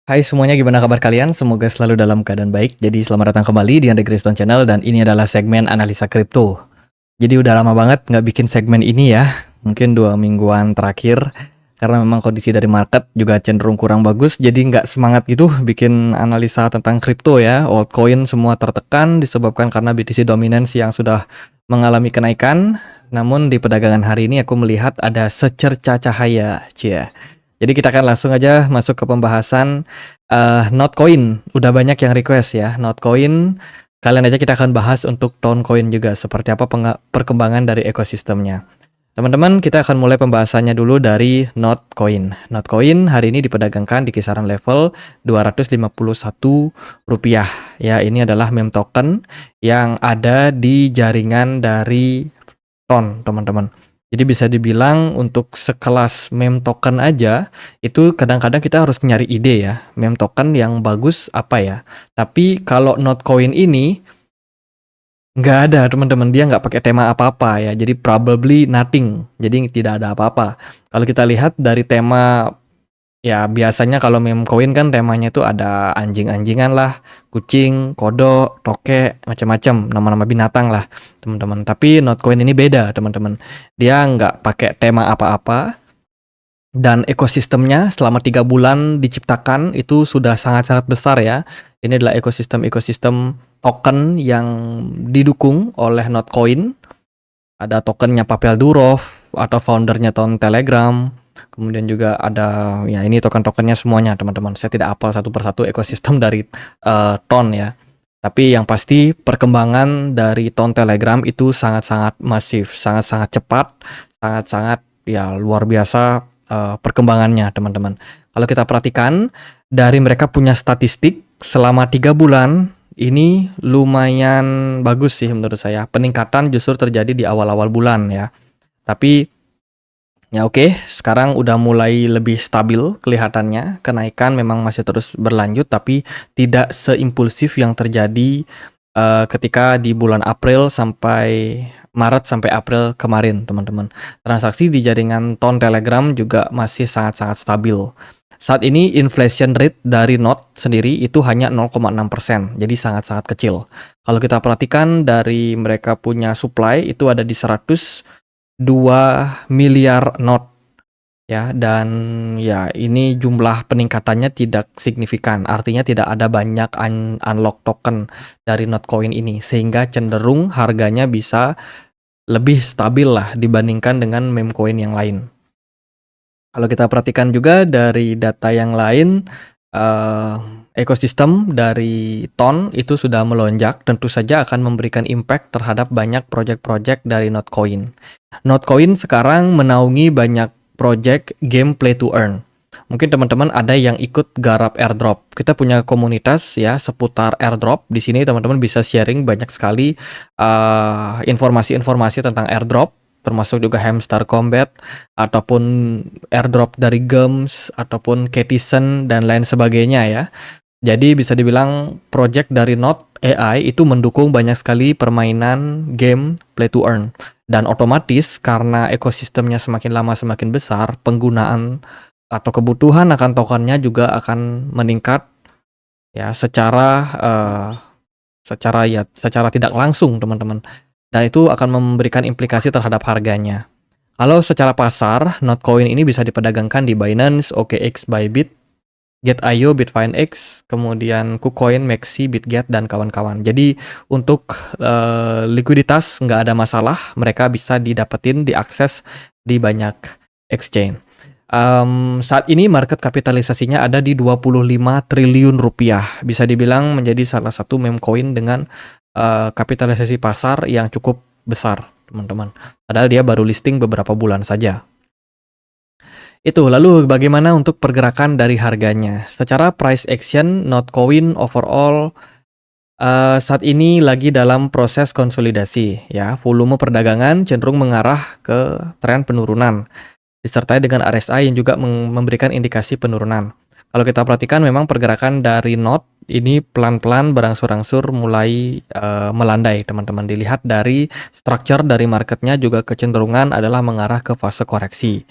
Hai semuanya, gimana kabar kalian? Semoga selalu dalam keadaan baik. Jadi selamat datang kembali di Andre Kriston Channel dan ini adalah segmen analisa kripto. Jadi udah lama banget nggak bikin segmen ini ya, mungkin 2 mingguan terakhir karena memang kondisi dari market juga cenderung kurang bagus. Jadi nggak semangat gitu bikin analisa tentang kripto ya. Altcoin semua tertekan disebabkan karena BTC dominance yang sudah mengalami kenaikan. Namun di perdagangan hari ini aku melihat ada secerca cahaya, cia. Jadi kita akan langsung aja masuk ke pembahasan Notcoin. Udah banyak yang request ya Notcoin. Kalian aja kita akan bahas untuk Toncoin juga seperti apa perkembangan dari ekosistemnya. Teman-teman, kita akan mulai pembahasannya dulu dari Notcoin. Notcoin hari ini diperdagangkan di kisaran level Rp251. Ya, ini adalah meme token yang ada di jaringan dari Ton, teman-teman. Jadi bisa dibilang untuk sekelas meme token aja, itu kadang-kadang kita harus nyari ide ya, meme token yang bagus apa ya. Tapi kalau Notcoin ini, nggak ada teman-teman, dia nggak pakai tema apa-apa ya, jadi probably nothing, jadi tidak ada apa-apa. Kalau kita lihat dari tema, ya biasanya kalau meme coin kan temanya itu ada anjing-anjingan lah, kucing, kodok, tokek, macam-macam, nama-nama binatang lah teman-teman. Tapi Notcoin ini beda teman-teman, dia nggak pakai tema apa-apa. Dan ekosistemnya selama 3 bulan diciptakan itu sudah sangat-sangat besar ya. Ini adalah ekosistem token yang didukung oleh Notcoin. Ada tokennya Pavel Durov atau foundernya Ton Telegram. Kemudian juga ada ya ini token-tokennya semuanya teman-teman. Saya tidak hafal satu persatu ekosistem dari Ton ya. Tapi yang pasti perkembangan dari Ton Telegram itu sangat-sangat masif, sangat-sangat cepat, sangat-sangat ya luar biasa perkembangannya teman-teman. Kalau kita perhatikan dari mereka punya statistik selama 3 bulan ini lumayan bagus sih menurut saya. Peningkatan justru terjadi di awal-awal bulan ya. Tapi ya oke, sekarang udah mulai lebih stabil kelihatannya. Kenaikan memang masih terus berlanjut tapi tidak seimpulsif yang terjadi ketika di bulan April sampai Maret sampai April kemarin teman-teman. Transaksi di jaringan Ton Telegram juga masih sangat-sangat stabil. Saat ini inflation rate dari Not sendiri itu hanya 0,6%, jadi sangat-sangat kecil. Kalau kita perhatikan dari mereka punya supply itu ada di 102 miliar Not ya, dan ya ini jumlah peningkatannya tidak signifikan, artinya tidak ada banyak unlock token dari Notcoin ini sehingga cenderung harganya bisa lebih stabil lah dibandingkan dengan meme coin yang lain. Kalau kita perhatikan juga dari data yang lain, ekosistem dari Ton itu sudah melonjak, tentu saja akan memberikan impact terhadap banyak project-project dari Notcoin. Notcoin sekarang menaungi banyak project game play to earn. Mungkin teman-teman ada yang ikut garap airdrop. Kita punya komunitas ya seputar airdrop. Di sini teman-teman bisa sharing banyak sekali informasi-informasi tentang airdrop, termasuk juga Hamster Combat ataupun airdrop dari Gems ataupun Ketizen dan lain sebagainya ya. Jadi bisa dibilang project dari Not AI itu mendukung banyak sekali permainan game play to earn. Dan otomatis karena ekosistemnya semakin lama semakin besar, penggunaan atau kebutuhan akan tokennya juga akan meningkat ya secara tidak langsung teman-teman. Dan itu akan memberikan implikasi terhadap harganya. Kalau secara pasar, Notcoin ini bisa diperdagangkan di Binance, OKX, Bybit, Get.io, Bitfinex, kemudian KuCoin, Maxi, Bitget, dan kawan-kawan. Jadi untuk likuiditas nggak ada masalah, mereka bisa didapetin, diakses di banyak exchange. Saat ini market kapitalisasinya ada di 25 triliun rupiah. Bisa dibilang menjadi salah satu meme coin dengan kapitalisasi pasar yang cukup besar, teman-teman. Padahal dia baru listing beberapa bulan saja. Itu, lalu bagaimana untuk pergerakan dari harganya? Secara price action, Notcoin overall saat ini lagi dalam proses konsolidasi ya. Volume perdagangan cenderung mengarah ke tren penurunan, disertai dengan RSI yang juga memberikan indikasi penurunan. Kalau kita perhatikan memang pergerakan dari Not ini pelan-pelan berangsur-angsur mulai melandai teman-teman. Dilihat dari structure dari marketnya juga kecenderungan adalah mengarah ke fase koreksi.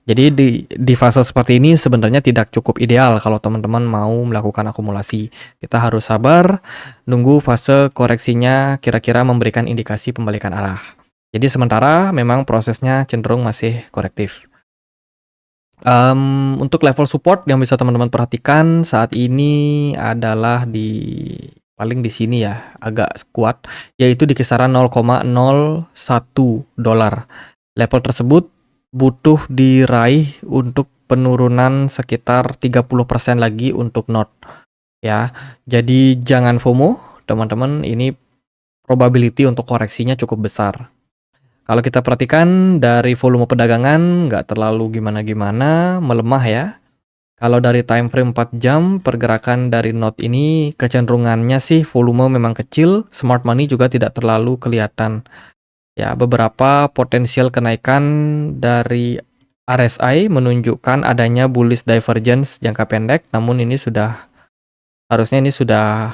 Jadi di fase seperti ini sebenarnya tidak cukup ideal kalau teman-teman mau melakukan akumulasi. Kita harus sabar, nunggu fase koreksinya kira-kira memberikan indikasi pembalikan arah. Jadi sementara memang prosesnya cenderung masih korektif. Untuk level support yang bisa teman-teman perhatikan saat ini adalah paling di sini ya, agak kuat, yaitu di kisaran 0,01 dolar. Level tersebut butuh diraih untuk penurunan sekitar 30% lagi untuk NOT ya. Jadi jangan FOMO, teman-teman, ini probability untuk koreksinya cukup besar. Kalau kita perhatikan dari volume perdagangan nggak terlalu gimana-gimana, melemah ya. Kalau dari time frame 4 jam, pergerakan dari NOT ini kecenderungannya sih volume memang kecil, smart money juga tidak terlalu kelihatan. Ya, beberapa potensial kenaikan dari RSI menunjukkan adanya bullish divergence jangka pendek, namun ini harusnya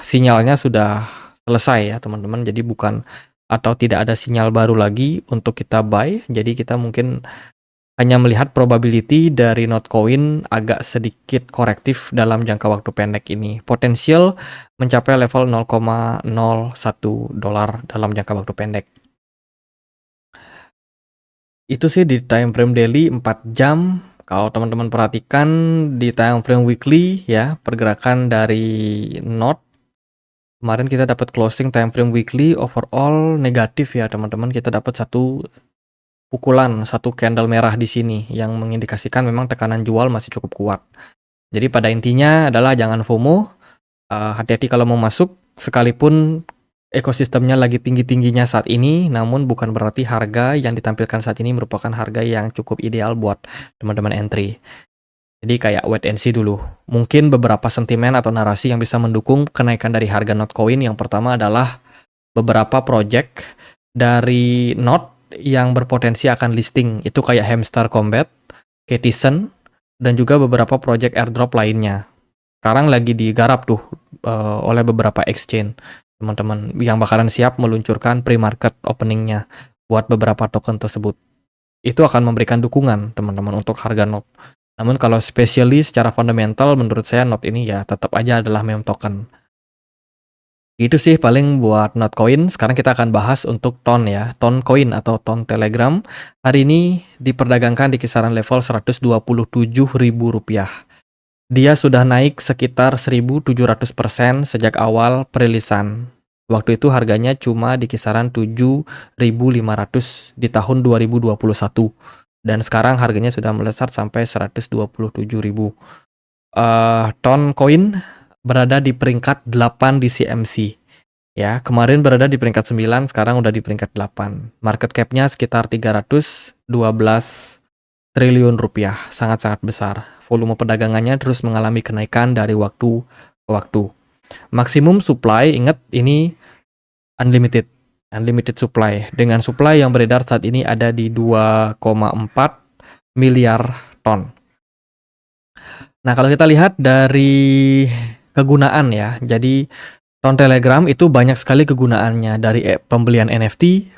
sinyalnya sudah selesai ya teman-teman, jadi bukan atau tidak ada sinyal baru lagi untuk kita buy, jadi kita mungkin hanya melihat probability dari Notcoin agak sedikit korektif dalam jangka waktu pendek ini. Potensial mencapai level 0,01 dolar dalam jangka waktu pendek. Itu sih di time frame daily 4 jam. Kalau teman-teman perhatikan di time frame weekly ya, pergerakan dari NOT kemarin kita dapat closing time frame weekly overall negatif ya teman-teman. Kita dapat satu pukulan, satu candle merah di sini yang mengindikasikan memang tekanan jual masih cukup kuat. Jadi pada intinya adalah jangan FOMO, hati-hati kalau mau masuk, sekalipun ekosistemnya lagi tinggi-tingginya saat ini, namun bukan berarti harga yang ditampilkan saat ini merupakan harga yang cukup ideal buat teman-teman entry. Jadi kayak wait and see dulu. Mungkin beberapa sentimen atau narasi yang bisa mendukung kenaikan dari harga Notcoin. Yang pertama adalah beberapa project dari Not yang berpotensi akan listing. Itu kayak Hamster Combat, Ketizen, dan juga beberapa project airdrop lainnya. Sekarang lagi digarap tuh oleh beberapa exchange, teman-teman, yang bakalan siap meluncurkan pre-market openingnya buat beberapa token tersebut. Itu akan memberikan dukungan, teman-teman, untuk harga NOT. Namun kalau spesialis secara fundamental, menurut saya NOT ini ya tetap aja adalah meme token. Itu sih paling buat Notcoin. Sekarang kita akan bahas untuk TON ya. TON Coin atau TON Telegram. Hari ini diperdagangkan di kisaran level Rp127.000. Dia sudah naik sekitar 1.700% sejak awal perilisan. Waktu itu harganya cuma di kisaran 7.500 di tahun 2021. Dan sekarang harganya sudah melesat sampai 127.000. TON Coin berada di peringkat 8 di CMC. Ya, kemarin berada di peringkat 9, sekarang udah di peringkat 8. Market cap-nya sekitar 312 triliun rupiah, sangat-sangat besar. Volume perdagangannya terus mengalami kenaikan dari waktu ke waktu. Maksimum supply, ingat ini unlimited supply. Dengan supply yang beredar saat ini ada di 2,4 miliar ton. Nah, kalau kita lihat dari kegunaan ya, jadi TON Telegram itu banyak sekali kegunaannya, dari pembelian NFT,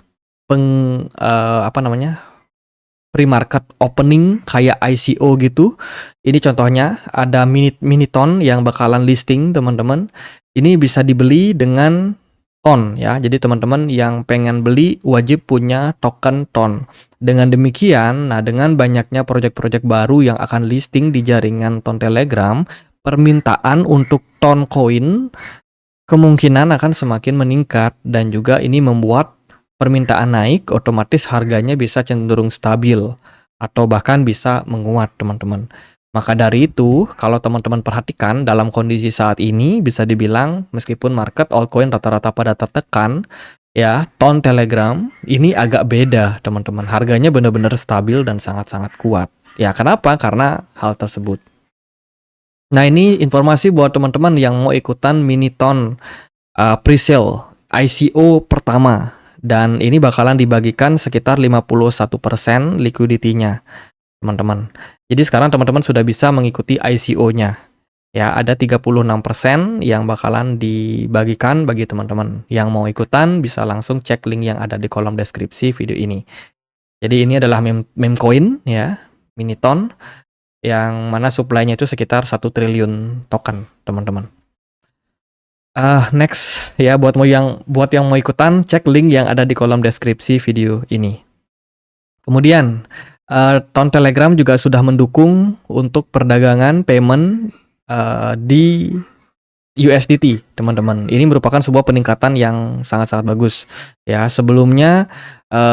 pre-market opening kayak ICO gitu. Ini contohnya ada mini TON yang bakalan listing, teman-teman. Ini bisa dibeli dengan TON ya. Jadi teman-teman yang pengen beli wajib punya token TON. Dengan demikian, dengan banyaknya proyek-proyek baru yang akan listing di jaringan TON Telegram, permintaan untuk TON Coin kemungkinan akan semakin meningkat, dan juga ini membuat permintaan naik, otomatis harganya bisa cenderung stabil atau bahkan bisa menguat, teman-teman. Maka dari itu, kalau teman-teman perhatikan dalam kondisi saat ini, bisa dibilang meskipun market altcoin rata-rata pada tertekan, ya, TON Telegram ini agak beda, teman-teman. Harganya benar-benar stabil dan sangat-sangat kuat. Ya, kenapa? Karena hal tersebut. Nah, ini informasi buat teman-teman yang mau ikutan mini TON pre-sale ICO pertama. Dan ini bakalan dibagikan sekitar 51% liquidity-nya, teman-teman. Jadi sekarang teman-teman sudah bisa mengikuti ICO-nya. Ya, ada 36% yang bakalan dibagikan bagi teman-teman. Yang mau ikutan bisa langsung cek link yang ada di kolom deskripsi video ini. Jadi ini adalah meme coin ya. mini-ton, yang mana supply-nya itu sekitar 1 triliun token, teman-teman. Next ya, buat yang mau ikutan, cek link yang ada di kolom deskripsi video ini. Kemudian, Ton Telegram juga sudah mendukung untuk perdagangan payment di USDT, teman-teman. Ini merupakan sebuah peningkatan yang sangat-sangat bagus. Ya, sebelumnya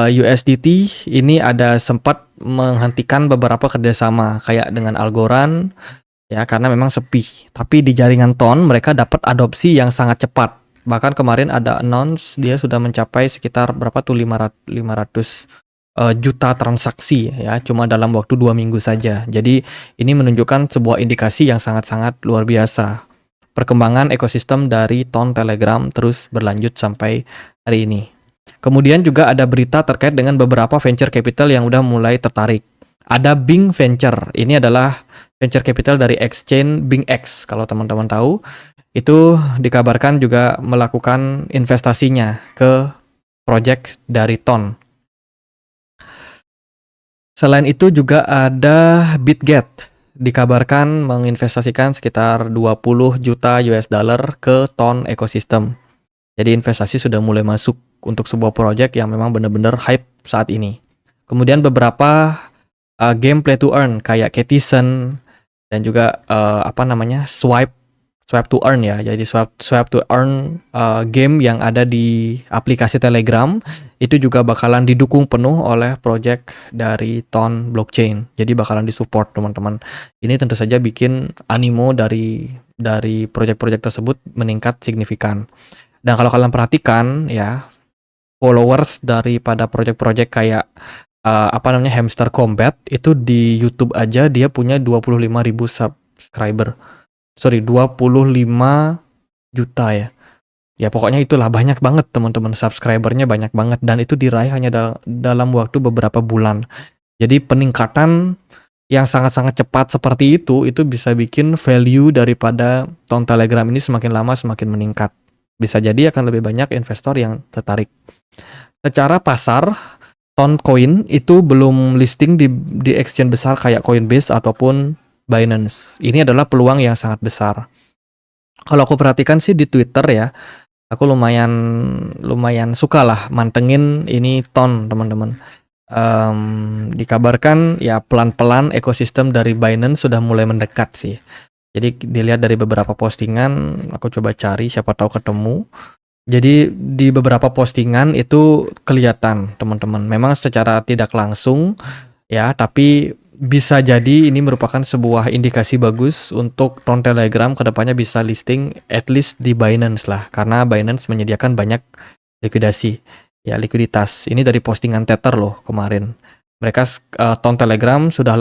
USDT ini ada sempat menghentikan beberapa kerjasama kayak dengan Algorand, ya karena memang sepi. Tapi di jaringan Ton mereka dapat adopsi yang sangat cepat. Bahkan kemarin ada announce dia sudah mencapai sekitar berapa tuh 500 juta transaksi ya, cuma dalam waktu 2 minggu saja. Jadi ini menunjukkan sebuah indikasi yang sangat-sangat luar biasa. Perkembangan ekosistem dari Ton Telegram terus berlanjut sampai hari ini. Kemudian juga ada berita terkait dengan beberapa venture capital yang udah mulai tertarik. Ada Bing Venture, ini adalah venture capital dari exchange BingX. Kalau teman-teman tahu, itu dikabarkan juga melakukan investasinya ke project dari Ton. Selain itu juga ada BitGet, dikabarkan menginvestasikan sekitar 20 juta US dollar ke Ton ekosistem. Jadi investasi sudah mulai masuk untuk sebuah project yang memang benar-benar hype saat ini. Kemudian beberapa game play to earn kayak Ketizen dan juga Swipe to earn ya. Jadi swipe to earn game yang ada di aplikasi Telegram itu juga bakalan didukung penuh oleh project dari Ton Blockchain. Jadi bakalan disupport, teman-teman. Ini tentu saja bikin animo dari project-project tersebut meningkat signifikan. Dan kalau kalian perhatikan ya, followers daripada project-project kayak Hamster Combat itu di YouTube aja dia punya 25.000 subscriber. 25 juta ya. Ya pokoknya itulah, banyak banget teman-teman, subscribernya banyak banget, dan itu diraih hanya dalam waktu beberapa bulan. Jadi peningkatan yang sangat-sangat cepat seperti itu bisa bikin value daripada Ton Telegram ini semakin lama semakin meningkat. Bisa jadi akan lebih banyak investor yang tertarik. Secara pasar, Ton Coin itu belum listing di exchange besar kayak Coinbase ataupun Binance. Ini adalah peluang yang sangat besar. Kalau aku perhatikan sih di Twitter ya, aku lumayan suka lah mantengin ini Ton, teman-teman. Dikabarkan ya pelan-pelan ekosistem dari Binance sudah mulai mendekat sih. Jadi dilihat dari beberapa postingan, aku coba cari siapa tahu ketemu. Jadi di beberapa postingan itu kelihatan, teman-teman. Memang secara tidak langsung ya, tapi bisa jadi ini merupakan sebuah indikasi bagus untuk Ton Telegram kedepannya bisa listing at least di Binance lah, karena Binance menyediakan banyak likuiditas. Ini dari postingan Tether loh kemarin. Mereka Ton Telegram sudah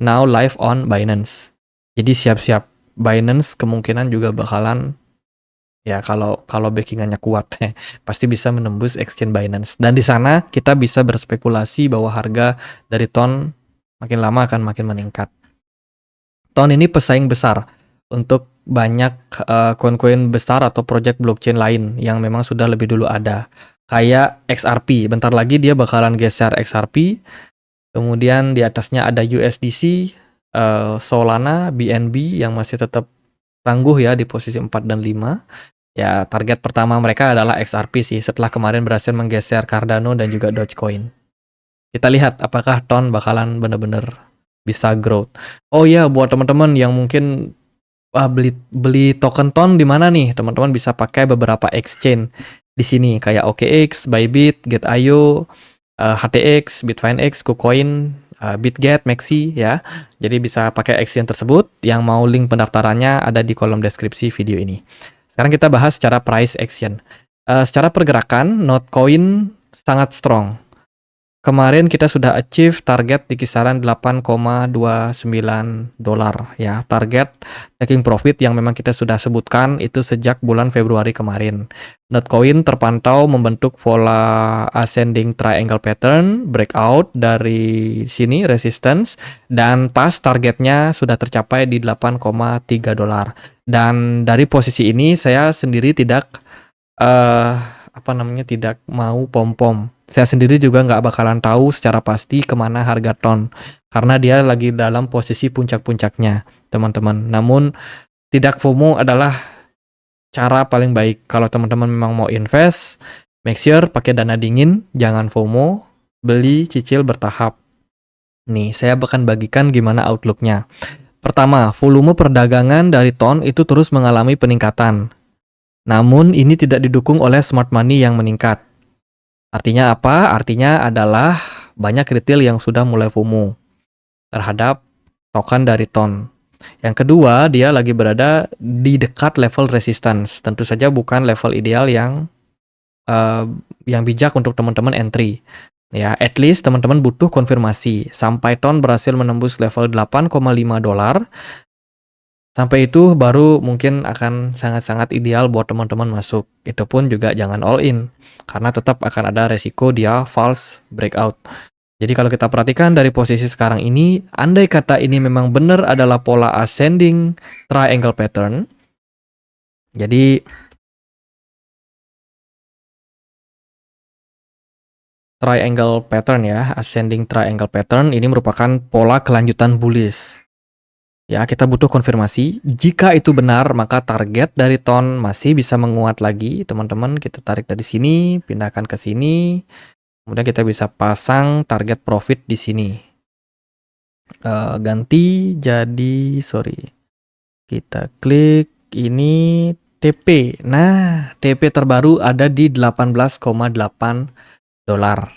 now live on Binance. Jadi siap-siap, Binance kemungkinan juga bakalan ya kalau backingannya kuat pasti bisa menembus exchange Binance, dan di sana kita bisa berspekulasi bahwa harga dari Ton makin lama akan makin meningkat. Ton ini pesaing besar untuk banyak koin-koin besar atau project blockchain lain yang memang sudah lebih dulu ada. Kayak XRP, bentar lagi dia bakalan geser XRP. Kemudian di atasnya ada USDC, Solana, BNB yang masih tetap tangguh ya di posisi 4 dan 5. Ya, target pertama mereka adalah XRP sih, setelah kemarin berhasil menggeser Cardano dan juga Dogecoin. Kita lihat apakah Ton bakalan bener-bener bisa growth. Oh iya, buat teman-teman yang mungkin beli token Ton di mana nih? Teman-teman bisa pakai beberapa exchange di sini kayak OKX, Bybit, Get.io, HTX, Bitfinex, KuCoin, BitGet, Maxi ya. Jadi bisa pakai exchange tersebut. Yang mau link pendaftarannya ada di kolom deskripsi video ini. Sekarang kita bahas secara price action. Secara pergerakan, Notcoin sangat strong. Kemarin kita sudah achieve target di kisaran 8,29 dolar ya. Target taking profit yang memang kita sudah sebutkan itu sejak bulan Februari kemarin. Notcoin terpantau membentuk pola ascending triangle pattern, breakout dari sini resistance, dan pas targetnya sudah tercapai di 8,3 dolar. Dan dari posisi ini saya sendiri tidak tidak mau pom-pom. Saya sendiri juga nggak bakalan tahu secara pasti kemana harga ton, karena dia lagi dalam posisi puncak-puncaknya, teman-teman. Namun tidak FOMO adalah cara paling baik. Kalau teman-teman memang mau invest, make sure pakai dana dingin, jangan FOMO, beli cicil bertahap. Nih, saya akan bagikan gimana outlook-nya. Pertama, volume perdagangan dari ton itu terus mengalami peningkatan. Namun ini tidak didukung oleh smart money yang meningkat. Artinya apa? Artinya adalah banyak retail yang sudah mulai FOMO terhadap token dari ton. Yang kedua, dia lagi berada di dekat level resistance. Tentu saja bukan level ideal yang bijak untuk teman-teman entry. Ya, at least teman-teman butuh konfirmasi sampai ton berhasil menembus level 8,5 dolar. Sampai itu baru mungkin akan sangat-sangat ideal buat teman-teman masuk. Itu pun juga jangan all in, karena tetap akan ada resiko dia false breakout. Jadi kalau kita perhatikan dari posisi sekarang ini, andai kata ini memang benar adalah pola ascending triangle pattern. Jadi triangle pattern ya, ascending triangle pattern ini merupakan pola kelanjutan bullish. Ya, kita butuh konfirmasi. Jika itu benar, maka target dari ton masih bisa menguat lagi, teman-teman. Kita tarik dari sini, pindahkan ke sini. Kemudian kita bisa pasang target profit di sini. Ganti jadi, kita klik ini TP. Nah, TP terbaru ada di 18,8 dolar.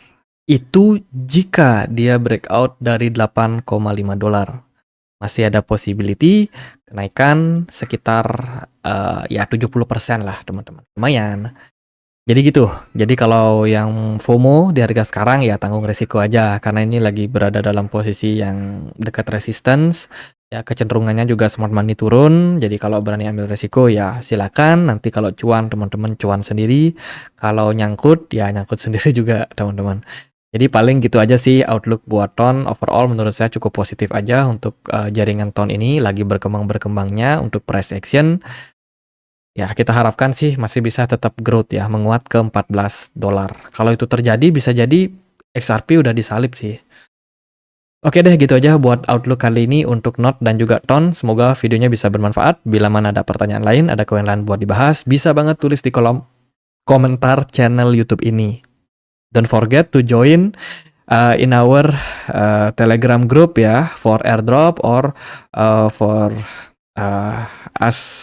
Itu jika dia breakout dari 8,5 dolar. Masih ada possibility kenaikan sekitar ya 70% lah, teman-teman. Lumayan. Jadi gitu. Jadi kalau yang FOMO di harga sekarang ya tanggung resiko aja, karena ini lagi berada dalam posisi yang dekat resistance. Ya kecenderungannya juga smart money turun. Jadi kalau berani ambil resiko ya silakan. Nanti kalau cuan teman-teman cuan sendiri. Kalau nyangkut ya nyangkut sendiri juga, teman-teman. Jadi paling gitu aja sih outlook buat ton. Overall menurut saya cukup positif aja untuk jaringan ton ini lagi berkembang-berkembangnya untuk price action. Ya, kita harapkan sih masih bisa tetap growth ya, menguat ke 14 dolar. Kalau itu terjadi, bisa jadi XRP udah disalip sih. Oke deh, gitu aja buat outlook kali ini untuk NOT dan juga TON. Semoga videonya bisa bermanfaat. Bila mana ada pertanyaan lain, ada koin lain buat dibahas, bisa banget tulis di kolom komentar channel YouTube ini. Don't forget to join in our Telegram group ya, for airdrop or for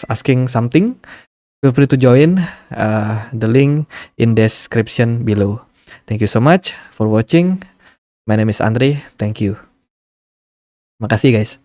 asking something. Feel free to join the link in description below. Thank you so much for watching. My name is Andre. Thank you. Makasih guys.